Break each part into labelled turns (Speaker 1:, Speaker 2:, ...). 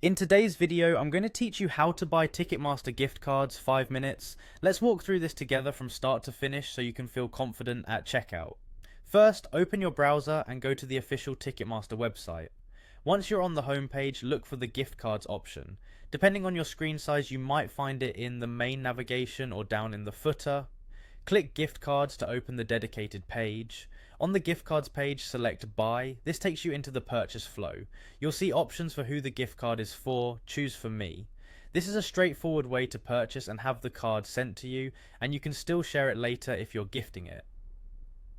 Speaker 1: In today's video, I'm going to teach you how to buy Ticketmaster gift cards 5 minutes. Let's walk through this together from start to finish so you can feel confident at checkout. First, open your browser and go to the official Ticketmaster website. Once you're on the home page, look for the gift cards option. Depending on your screen size, you might find it in the main navigation or down in the footer. Click gift cards to open the dedicated page. On the gift cards page, select buy. This takes you into the purchase flow. You'll see options for who the gift card is for. Choose for me. This is a straightforward way to purchase and have the card sent to you, and you can still share it later if you're gifting it.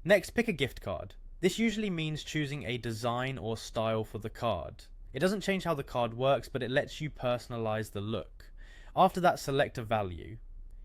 Speaker 1: Next, pick a gift card. This usually means choosing a design or style for the card. It doesn't change how the card works, but it lets you personalize the look. After that, select a value.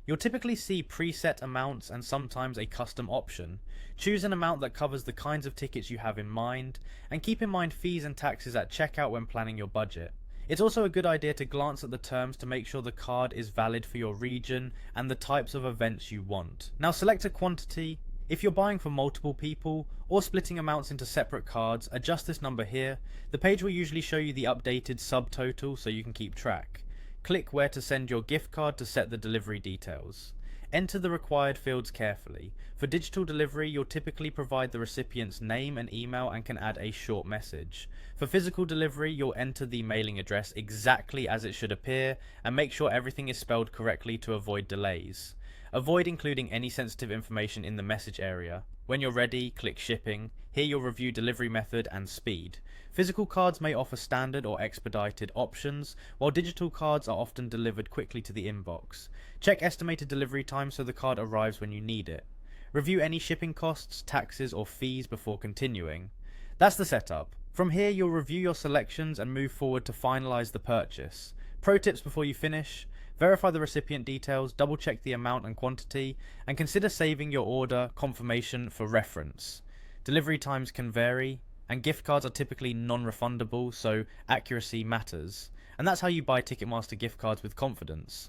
Speaker 1: You'll typically see preset amounts and sometimes a custom option. Choose an amount that covers the kinds of tickets you have in mind, and keep in mind fees and taxes at checkout when planning your budget. It's also a good idea to glance at the terms to make sure the card is valid for your region and the types of events you want. Now select a quantity. If you're buying for multiple people or splitting amounts into separate cards, adjust this number here. The page will usually show you the updated subtotal so you can keep track. Click where to send your gift card to set the delivery details. Enter the required fields carefully. For digital delivery, you'll typically provide the recipient's name and email and can add a short message. For physical delivery, you'll enter the mailing address exactly as it should appear and make sure everything is spelled correctly to avoid delays. Avoid including any sensitive information in the message area. When you're ready, click shipping. Here you'll review delivery method and speed. Physical cards may offer standard or expedited options, while digital cards are often delivered quickly to the inbox. Check estimated delivery time so the card arrives when you need it. Review any shipping costs, taxes or fees before continuing. That's the setup. From here you'll review your selections and move forward to finalize the purchase. Pro tips before you finish: verify the recipient details, double check the amount and quantity, and consider saving your order confirmation for reference. Delivery times can vary, and gift cards are typically non-refundable, so accuracy matters. And that's how you buy Ticketmaster gift cards with confidence.